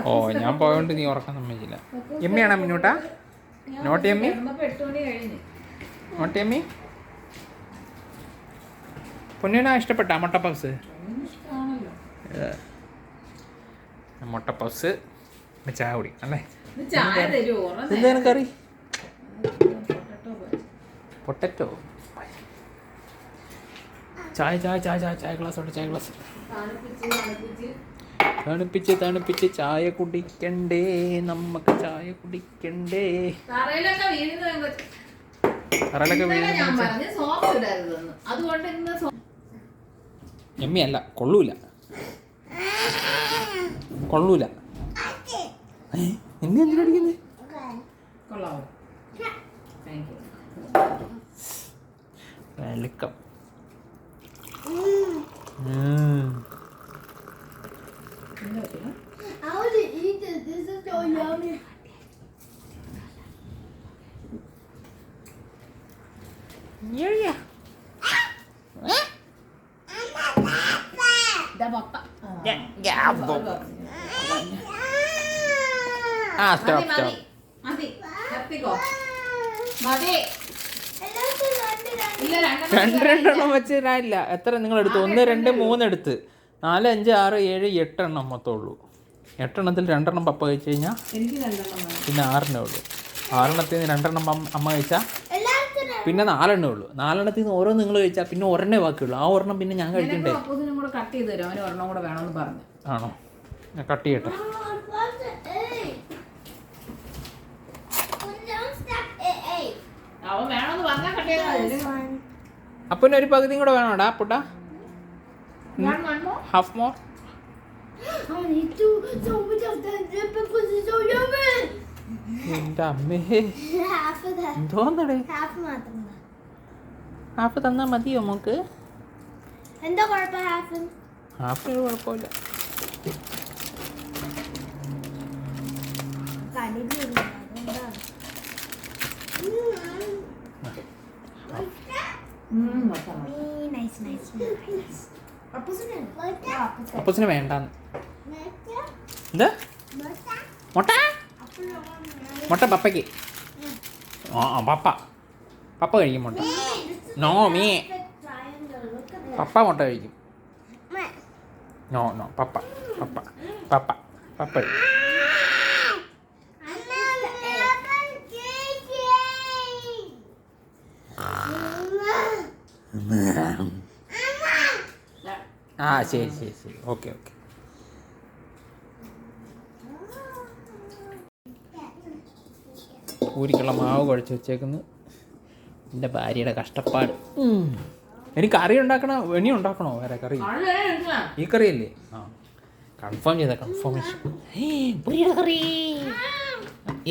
ഓ ഞാൻ പോയോണ്ട് നീ ഉറക്കാൻ സമ്മതിച്ചില്ല. എമ്മിയാണോ മിന്നൂട്ടാ? നോട്ട് എമ്മി, നോട്ട് എമ്മി. പൊന്നിനാ ഇഷ്ടപ്പെട്ട മുട്ട പപ്സ്? മുട്ട പപ്സ് ചായ കുടി അല്ലേ? എന്താണ് കറി? പൊട്ടറ്റോ. ചായ ചായ ചായ ചായ ചായ ഗ്ലാസ്, ചായ ഗ്ലാസ്. തണുപ്പിച്ച് തണുപ്പിച്ച് ചായ കുടിക്കണ്ടേ, നമുക്ക് ചായ കുടിക്കണ്ടേ. തറയിലൊക്കെ വീഴുന്ന എമ്മി അല്ല, കൊള്ളൂല കൊള്ളൂല. എന്നെ എന്തിനടിക്കുന്നത്? Welcome. I want to eat this. This is so yummy. Yeah. The papa. Yeah. Stop. Mati. Happy go. Mati. രണ്ടെണ്ണം വെച്ചില്ല. എത്ര നിങ്ങൾ എടുത്തു? 1, 2, 3 എടുത്ത് 4, 5, 6, 7, 8 എണ്ണം മൊത്തമുള്ളൂ. 8 എണ്ണത്തിൽ 2 എണ്ണം പപ്പ കഴിച്ചു കഴിഞ്ഞാൽ പിന്നെ 6 ഉള്ളൂ. 6 എണ്ണത്തിൽ നിന്ന് 2 എണ്ണം അമ്മ കഴിച്ചാൽ പിന്നെ 4 എണ്ണേ ഉള്ളൂ. 4 എണ്ണത്തിൽ നിന്ന് ഓരോ നിങ്ങൾ കഴിച്ചാൽ പിന്നെ ഒരെണ്ണേ ബാക്കിയുള്ളൂ. ആ ഒരെണ്ണം പിന്നെ ഞാൻ കഴിക്കണ്ടേ? ആണോ? ഞാൻ കട്ട് ചെയ്യട്ടെ. അപ്പന് ഒരു പകുതിയും കൂടെ വേണോടാ പുട്ടാ? Half more. എന്റെ അമ്മേ, എന്തോന്നടേ? ഹാഫ് തന്നാ മതിയോ മോക്ക്? എന്താ കുഴപ്പം? ഹാഫിന് കുഴപ്പമില്ല. അപ്പൂസിന് വേണ്ടാന്ന്. എന്താ മുട്ട? മുട്ട പപ്പയ്ക്ക്. പപ്പ കഴിക്കും മുട്ട. Know me. പപ്പ മുട്ട കഴിക്കും. നോ പപ്പ. ശരി. ഓക്കെ. പൂരിക്കുള്ള മാവ് കുഴച്ച് വെച്ചേക്കുന്നു. എൻ്റെ ഭാര്യയുടെ കഷ്ടപ്പാട്. എനിക്ക് കറി ഉണ്ടാക്കണോ? ഇനി ഉണ്ടാക്കണോ വേറെ കറി? ഈ കറിയല്ലേ? കൺഫേം ചെയ്ത കൺഫർമേഷൻ. കറി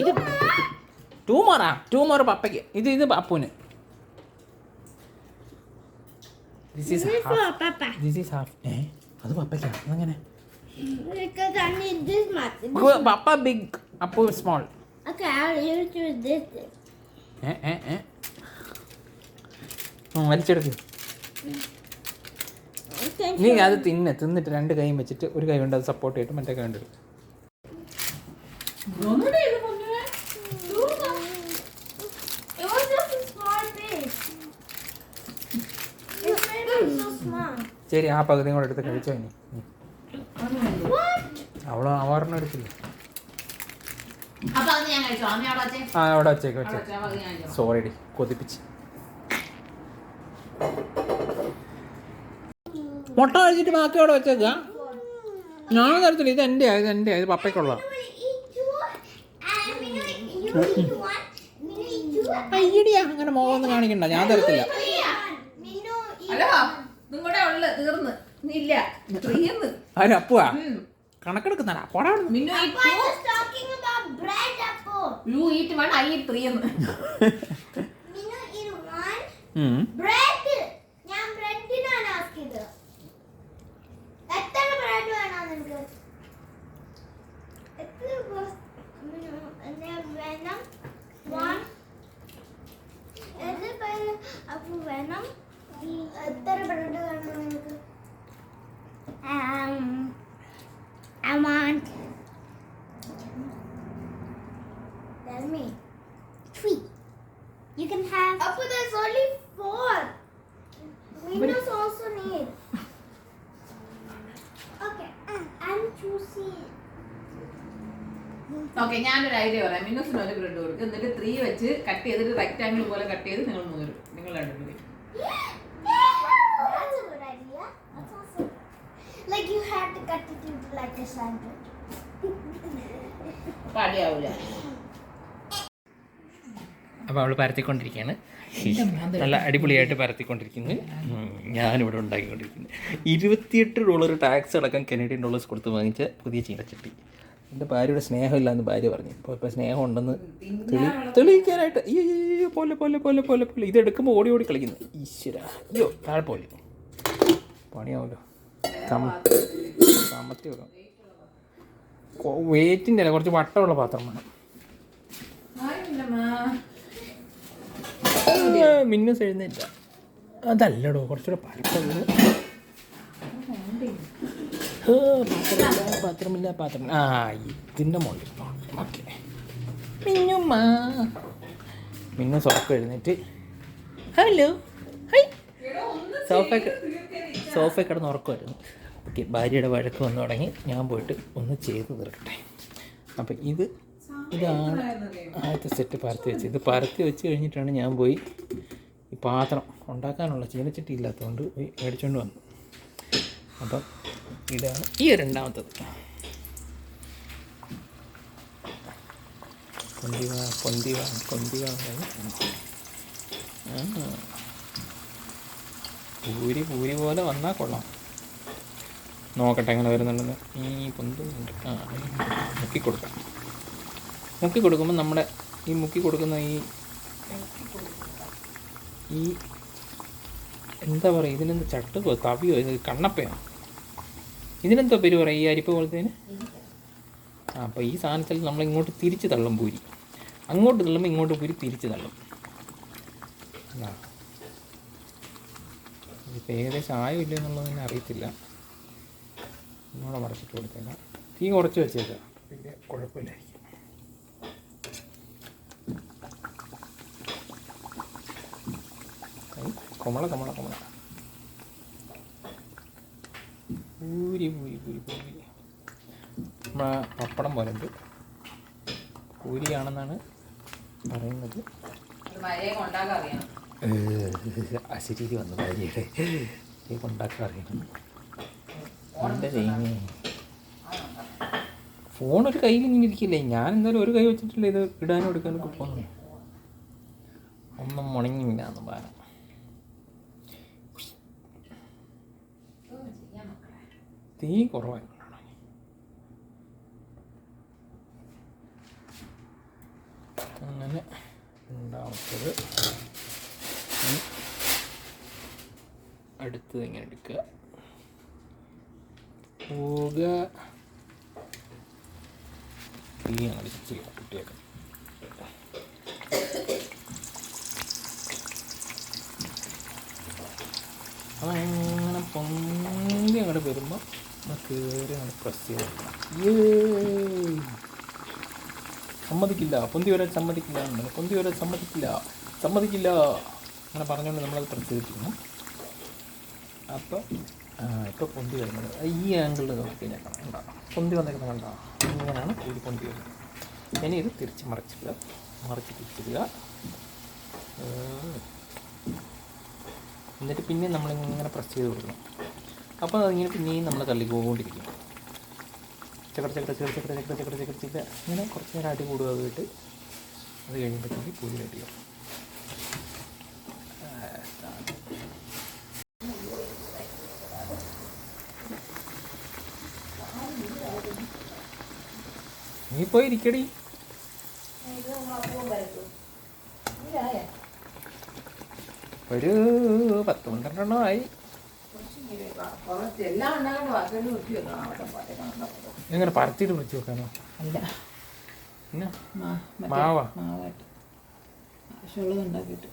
ഇത് 2 മോർ പപ്പയ്ക്ക്. ഇത് അപ്പൂന്. This is half. അത് പപ്പയ്ക്കാ? അങ്ങനെ പപ്പ big, Appu small. Okay, I'll use this. വലിച്ചെടുക്ക്. നീ അത് തിന്നിട്ട് 2 കൈയും വെച്ചിട്ട് ഒരു കൈ കൊണ്ട് അത് സപ്പോർട്ട് ചെയ്തിട്ട് മറ്റേ കൈ കൊണ്ട് എടുക്കും. ശരി, ആ പകുതിയും കൂടെ എടുത്ത് കഴിച്ചോ. ഇനി അവള് അവാറിന് എടുത്തില്ല. അവിടെ വെച്ചേക്ക്. സോറി കൊതിപ്പിച്ച്. മുട്ട കഴിച്ചിട്ട് ബാക്കി അവിടെ വെച്ചേക്ക. ഞാൻ തരത്തില്ല. ഇത് എൻ്റെ ഇത് പപ്പയ്ക്കുള്ള. അയ്യടിയാ, അങ്ങനെ മോഹമൊന്നും കാണിക്കണ്ട. ഞാൻ തരത്തില്ല. അപ്പുവാ കണക്കെടുക്കുന്നടാ. പോടാ. ഓക്കെ, ഞാനൊരു ഐഡിയ പറയാം. മിന്നൂസിന് ഒരു ബ്രെഡ് കൊടുക്കും, എന്നിട്ട് 3 വെച്ച് കട്ട് ചെയ്തിട്ട് റെക്ടാങ്കിൾ പോലെ കട്ട് ചെയ്ത് നിങ്ങൾ 100 നിങ്ങൾ രണ്ടുപേരും. That's a good idea. That's awesome. Like you have to cut it into like a sandwich. പാടിയാവൂല. അപ്പോൾ അവൾ പരത്തിക്കൊണ്ടിരിക്കുകയാണ്. നല്ല അടിപൊളിയായിട്ട് പരത്തിക്കൊണ്ടിരിക്കുന്നു. ഞാനിവിടെ ഉണ്ടാക്കിക്കൊണ്ടിരിക്കുന്നു. $28 ടാക്സ് അടക്കം കനേഡിയൻ ഡോളേഴ്സ് കൊടുത്ത് വാങ്ങിച്ച പുതിയ ചീനച്ചട്ടി. എൻ്റെ ഭാര്യയുടെ സ്നേഹമില്ലാന്ന് ഭാര്യ പറഞ്ഞു. ഇപ്പോൾ സ്നേഹം ഉണ്ടെന്ന് തെളിയിക്കാനായിട്ട് അയ്യോ പോലെ പോലെ പോലെ പോലെ പോലെ ഇതെടുക്കുമ്പോൾ ഓടി ഓടി കളിക്കുന്നു. ഈശ്വര, അയ്യോ താഴെ പോലെ പണിയാവുമല്ലോ. സാമ്പത്തികം വെയിറ്റിൻ്റെ അല്ല, കുറച്ച് വട്ടമുള്ള പാത്രം വേണം. മിന്നസ് എഴുന്നേറ്റ അതല്ലടോ, കുറച്ചുകൂടെ പരപ്പുള്ളൂ. പാത്രമില്ല. ആ ഇതിൻ്റെ മുകളിൽ. ഓക്കെ, മിന്നു സോഫ എഴുന്നേറ്റ് ഹലോ ഹൈ സോഫ കിടന്ന് ഉറക്കുമായിരുന്നു. ഓക്കെ, ഭാര്യയുടെ വഴക്ക് വന്നു തുടങ്ങി. ഞാൻ പോയിട്ട് ഒന്ന് ചെയ്ത് തീർക്കട്ടെ. അപ്പം ഇതാണ് ആദ്യത്തെ സെറ്റ് പരത്തി വെച്ച്. ഇത് പരത്തി വെച്ച് കഴിഞ്ഞിട്ടാണ് ഞാൻ പോയി ഈ പാത്രം ഉണ്ടാക്കാനുള്ള ചീനച്ചട്ടി ഇല്ലാത്തതുകൊണ്ട് പോയി മേടിച്ചുകൊണ്ട് വന്നു. അപ്പം ഇതാണ് ഈ രണ്ടാമത്തത്. പൂരി പോലെ വന്നാൽ കൊള്ളാം. നോക്കട്ടെ എങ്ങനെ വരുന്നുണ്ടെന്ന്. ഈ പൊന്തുന്നുണ്ട്. മുക്കി കൊടുക്കുമ്പോൾ നമ്മുടെ ഈ മുക്കി കൊടുക്കുന്ന ഈ എന്താ പറയുക, ഇതിനെന്ത് ചട്ടുകോ തവിയോ ഇത് കണ്ണപ്പയോ ഇതിനെന്തോ പേര് പറയാം ഈ അരിപ്പ പോലത്തേന്. അപ്പോൾ ഈ സാധനത്തിൽ നമ്മൾ ഇങ്ങോട്ട് തിരിച്ച് തള്ളും പൂരി. അങ്ങോട്ട് തള്ളുമ്പോൾ ഇങ്ങോട്ട് പൂരി തിരിച്ച് തള്ളും. ഇതിപ്പോൾ ഏകദേശം ആയോ ഇല്ലയോ എന്നുള്ളത് തന്നെ അറിയത്തില്ല. ഒന്നുകൂടെ മറച്ചിട്ട് കൊടുത്തേക്കാം. തീ കുറച്ച് വെച്ചേക്കാം, പിന്നെ കുഴപ്പമില്ലായിരിക്കും. കൊമള പൂരി നമ്മളെ പപ്പടം പോലെ ഉണ്ട്. പൂരിയാണെന്നാണ് പറയുന്നത്. അശരീരി വന്നു ഭാര്യയുടെ ഉണ്ടാക്കാൻ അറിയണം. എൻ്റെ ദൈവമേ, ഫോണൊരു കയ്യിൽ ഇങ്ങനെ ഇരിക്കില്ലേ. ഞാൻ എന്തായാലും ഒരു കൈ വെച്ചിട്ടില്ല ഇത് ഇടാനും എടുക്കാനൊക്കെ പോകുന്നു. ഒന്നും മുണങ്ങില്ല എന്ന് പറയാം. തീ കുറവായിരുന്നു. അങ്ങനെ രണ്ടാമത്തത് അടുത്തത് ഇങ്ങനെ എടുക്കുക. പോക തീ അങ്ങനെ ചെയ്യാം കുട്ടിയൊക്കെ. അതങ്ങനെ പൊന്തി അങ്ങോട്ട് വരുമ്പോൾ കയറി അങ്ങനെ പ്രസ് ചെയ്ത് സമ്മതിക്കില്ല, പൊന്തി വരാൻ സമ്മതിക്കില്ല അങ്ങനെ പറഞ്ഞുകൊണ്ട് നമ്മളത് പ്രസ് ചെയ്തിരിക്കണം. അപ്പം ഇപ്പോൾ പൊന്തി വരുന്നത് ഈ ആംഗിളിൽ നോക്കി കഴിഞ്ഞാൽ കണ്ടോ, പൊന്തി വന്നേക്കുന്നത് കണ്ടോ, ഇങ്ങനെയാണ് ഇത് പൊന്തി വരുന്നത്. ഇനി ഇത് തിരിച്ച് മറിച്ചിടുക. എന്നിട്ട് പിന്നെ നമ്മളിങ്ങനെ പ്രസ് ചെയ്ത് കൊടുക്കണം. അപ്പോൾ അതിങ്ങനെ പിന്നെയും നമ്മൾ തള്ളിക്കൊണ്ടിരിക്കും. ചക്കട ഇങ്ങനെ കുറച്ച് നേരം അടി കൂടുക പോയിട്ട് അത് കഴിയുമ്പോഴത്തേക്ക് പൂരി റെഡിയാവും. നീ പോയി ഇരിക്കടി. ഒരു 10-12 ആയി. എങ്ങനെ പരത്തിയിട്ട് വിളിച്ചു വെക്കാനോ? അല്ല, മാവാ ഉണ്ടാക്കിയിട്ട്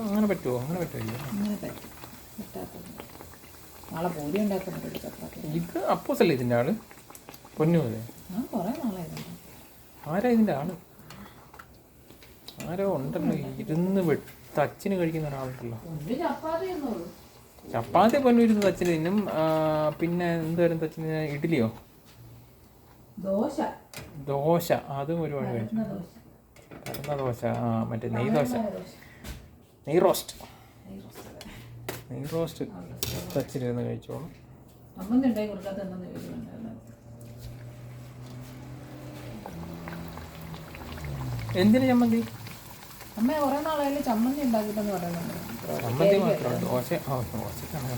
അങ്ങനെ പറ്റുമോ? അങ്ങനെ പറ്റുമല്ലോ. അങ്ങനെ പറ്റും. നാളെ പൂരി ഉണ്ടാക്കുന്നുണ്ട് ചപ്പാത്തി. ഇത് അപ്പോസല്ലേ ഇതിൻ്റെ ആള്? പൊന്നു പോലെ കുറേ നാളായിരുന്നു. ആരാ ഇതിൻ്റെ ആള്? ആരോ ഉണ്ടല്ലോ ഇരുന്ന് തച്ചിന് കഴിക്കുന്ന ഒരാളുണ്ടല്ലോ. ചപ്പാത്തി പൊന്നു ഇരുന്ന് തച്ചിന് തിന്നും. പിന്നെ എന്തായാലും തച്ചിന് ഇഡ്ഡലിയോ ദോശ ദോശ അതും ഒരുപാട് കഴിച്ചു. ദോശ പരന്ന ദോശ, ആ മറ്റേ നെയ് ദോശ, നെയ് റോസ്റ്റ്, നെയ് റോസ്റ്റ് തച്ചിരുന്ന് കഴിച്ചോളൂ. ചമ്മന്തി ഉണ്ടായി കൊടുക്കാത്ത എന്തെന്ന് ചോദിക്കുന്നുണ്ടായിരുന്നു. എന്തിന് ചമ്മന്തി? അമ്മ കുറെ നാളായാലും ചമ്മന്തി ഉണ്ടാക്കിട്ടെന്ന് പറയുന്നുണ്ട്. ചമ്മന്തി മാത്രമേ ദോശ. ആ ദോശക്കാണ്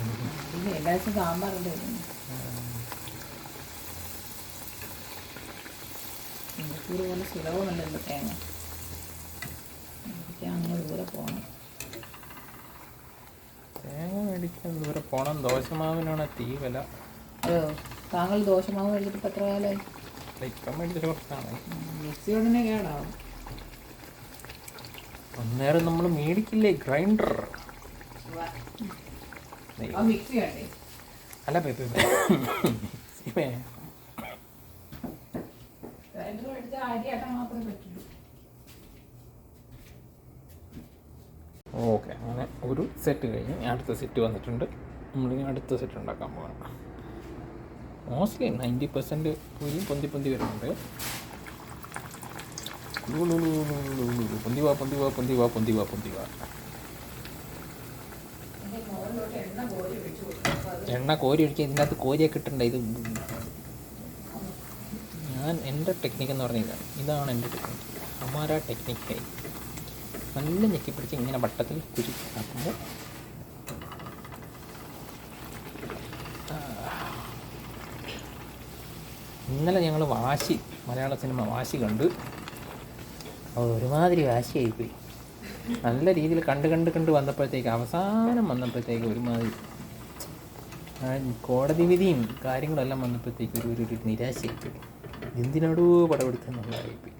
പിന്നെ എല്ലാ ദിവസവും സാമ്പാറുണ്ട്. പോലെ സുലഭമല്ലല്ലോ തേങ്ങ. അങ്ങനെ ദൂരെ പോകണം. തേങ്ങ മേടിക്കാൻ ദൂരെ പോകണം. ദോശമാവിനാണ് തീ വില. താങ്കൾ ദോശമാവ് മേടിച്ചിട്ട് ഇപ്പം എത്ര കാലമായി? ഇപ്പം മേടിച്ചിട്ട് കുറച്ചാണ്. മിക്സി ഉടനെ കേടാവും. അന്നേരം നമ്മൾ മേടിക്കില്ലേ ഗ്രൈൻഡർ? മിക്സി വേണ്ടേ? അല്ല ഗ്രൈൻഡർ മേടിച്ചാൽ അരി ആട്ടാൻ മാത്രമേ പറ്റുള്ളൂ. ഓക്കെ, അങ്ങനെ ഒരു സെറ്റ് കഴിഞ്ഞ് അടുത്ത സെറ്റ് വന്നിട്ടുണ്ട്. നമ്മളിനി അടുത്ത സെറ്റ് ഉണ്ടാക്കാൻ പോകണം. മോസ്റ്റ്ലി 90% പൂരി പൊന്തി പൊന്തി വരുന്നുണ്ട്. പൊന്തിവാ പൊന്തിവാ പൊന്തിവാ പൊന്തിവാ പൊന്തിവാ. എണ്ണ കോരി ഒഴിക്കാൻ ഇതിനകത്ത് കോരിയൊക്കെ ഇട്ടുണ്ട്. ഇത് ഞാൻ എൻ്റെ ടെക്നിക്ക് എന്ന് പറഞ്ഞാൽ ഇതാണ് എൻ്റെ ടെക്നിക്ക്. അമാരാ ടെക്നിക്കായി നല്ല ഞെക്കി പിടിച്ച് ഇങ്ങനെ വട്ടത്തിൽ കുരി ആക്കുമ്പോൾ ഇന്നലെ ഞങ്ങൾ മലയാള സിനിമ വാശി കണ്ട് ഒരുമാതിരി വാശിയായിപ്പോയി. നല്ല രീതിയിൽ കണ്ട് വന്നപ്പോഴത്തേക്ക് അവസാനം വന്നപ്പോഴത്തേക്ക് ഒരുമാതിരി കോടതി വിധിയും കാര്യങ്ങളെല്ലാം വന്നപ്പോഴത്തേക്ക് ഒരു നിരാശയായിപ്പോയി. എന്തിനോടോ പടമെടുത്തെന്നുള്ളതായിപ്പോയി.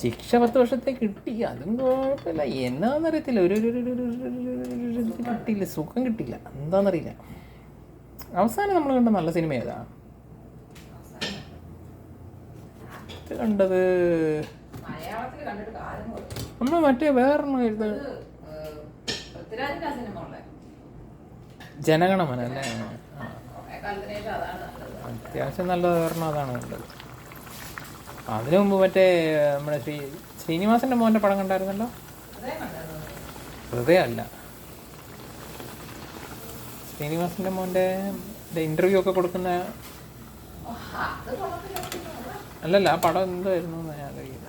ശിക്ഷ 10 വർഷത്തെ കിട്ടി, അതും കുഴപ്പമില്ല. എന്നാന്നറിയത്തില്ല, ഒരു കിട്ടിയില്ല, സുഖം കിട്ടിയില്ല, എന്താണെന്നറിയില്ല. അവസാനം നമ്മൾ കണ്ട നല്ല സിനിമ ഏതാ കണ്ടത്? നമ്മൾ മറ്റേ വേറൊന്നും എഴുത ജനഗണമന അല്ലേ? അത്യാവശ്യം നല്ല വേറൊന്നും അതാണ് കണ്ടത്. അതിനു മുമ്പ് മറ്റേ നമ്മുടെ ശ്രീനിവാസൻ്റെ മോൻ്റെ പടം കണ്ടായിരുന്നല്ലോ. ഹൃദയമല്ല, ശ്രീനിവാസൻ്റെ മോൻ്റെ ഇൻ്റർവ്യൂ ഒക്കെ കൊടുക്കുന്ന അല്ലല്ല. ആ പടം എന്തായിരുന്നു ഞാൻ കഴിയില്ല.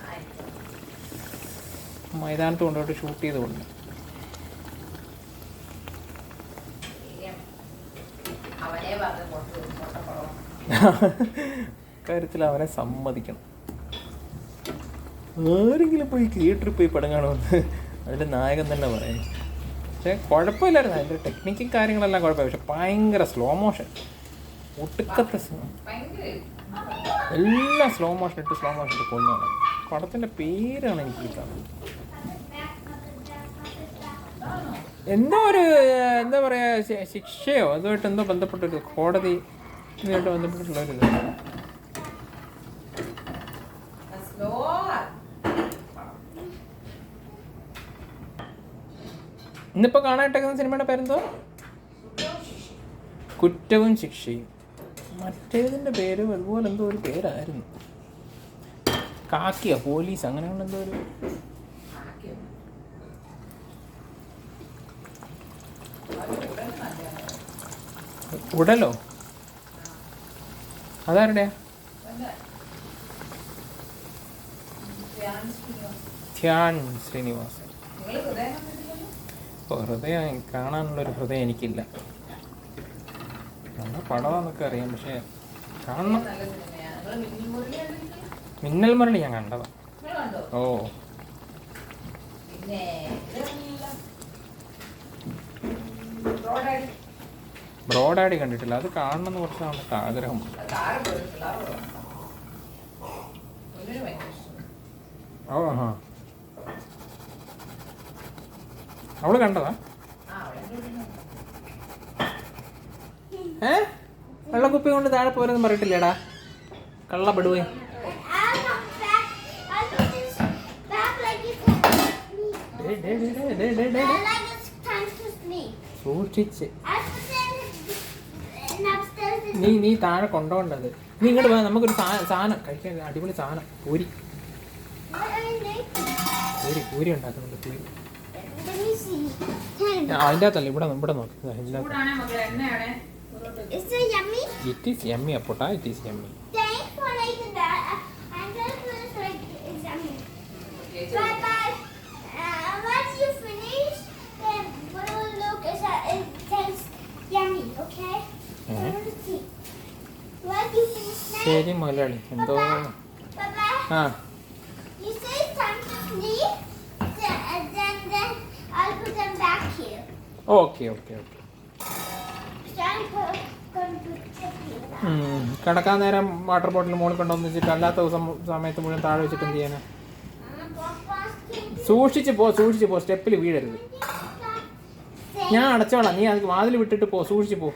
മൈതാനത്ത് കൊണ്ടുപോയിട്ട് ഷൂട്ട് ചെയ്തുകൊണ്ട് കാര്യത്തിൽ അവനെ സമ്മതിക്കണം. ആരെങ്കിലും പോയി തിയേറ്ററിൽ പോയി പടം കാണുമെന്ന് അതിൻ്റെ നായകൻ തന്നെ പറയും. പക്ഷേ കുഴപ്പമില്ലായിരുന്നു, അതിൻ്റെ ടെക്നിക്കും കാര്യങ്ങളെല്ലാം കുഴപ്പമില്ല. പക്ഷെ ഭയങ്കര സ്ലോ മോഷൻ, ഒട്ടുക്കത്തെ എല്ലാം സ്ലോ മോഷൻ ഇട്ട് കൊണ്ടാണ്. പടത്തിൻ്റെ പേരാണ് എനിക്ക് കിട്ടുന്നത്. എന്തോ ഒരു എന്താ പറയുക, ശിക്ഷയോ അതുമായിട്ട് എന്തോ ബന്ധപ്പെട്ടൊരു കോടതി ഇതുമായിട്ട് ബന്ധപ്പെട്ടിട്ടുള്ളൊരു ഇത്. ഇന്നിപ്പോൾ കാണാനിട്ടേക്കുന്ന സിനിമയുടെ പേരെന്തോ? കുറ്റവും ശിക്ഷയും. മറ്റേതിൻ്റെ പേരും അതുപോലെ എന്തോ ഒരു പേരായിരുന്നു. കാക്കിയ പോലീസ് അങ്ങനെയുള്ള എന്തോ ഒരു. ഉടലോ? അതാരുടെയാ? ധ്യാൻ ശ്രീനിവാസൻ. ഹൃദയം കാണാനുള്ളൊരു ഹൃദയം എനിക്കില്ല. നല്ല പടമാണെന്നൊക്കെ അറിയാം, പക്ഷേ കാണണം. മിന്നൽ മുരളി ഞാൻ കണ്ടതാ. ഓ, ബ്രോഡാഡി കണ്ടിട്ടില്ല. അത് കാണണമെന്ന് കുറച്ച് നമുക്ക് ആഗ്രഹമുണ്ട്. ഓ ഹാ, അവള് കണ്ടതാ? വെള്ളക്കുപ്പി കൊണ്ട് താഴെ പോരെന്ന് പറഞ്ഞിട്ടില്ലേടാ, കള്ളപ്പെടുവേ. സൂക്ഷിച്ച് നീ താഴെ കൊണ്ടുപോകേണ്ടത്. നീ ഇങ്ങോട്ട് പോയാൽ നമുക്കൊരു സാധനം കഴിക്കാൻ, അടിപൊളി സാധനം. പൂരി പൂരി ഉണ്ടാക്കുന്നുണ്ട്. പൂരി അതിൻ്റെ അകത്തല്ല, ഇവിടെ നോക്ക്. Is it yummy? It is yummy, Apota. It is yummy. Thanks for liking that. I'm gonna put it like it's yummy. But once you finish, then what it will look is that it tastes yummy. Okay? Let's see. Once you finish that. ശരി മുതലാളി, എന്തോ Papa, ആ you say it's time to sleep, then I'll put them back here. Okay. So I'm going to check it out. കിടക്കാൻ നേരം water bottle മുകളിൽ കൊണ്ടുവന്ന് വെച്ചിട്ട് അല്ലാത്ത ദിവസം സമയത്ത് മുഴുവൻ താഴെ വെച്ചിട്ട് എന്ത് ചെയ്യാനാ? സൂക്ഷിച്ച് പോ, സ്റ്റെപ്പിൽ വീഴരുത്. ഞാൻ അടച്ചോളാം, നീ അത് വാതിൽ വിട്ടിട്ട് പോ, സൂക്ഷിച്ച് പോ.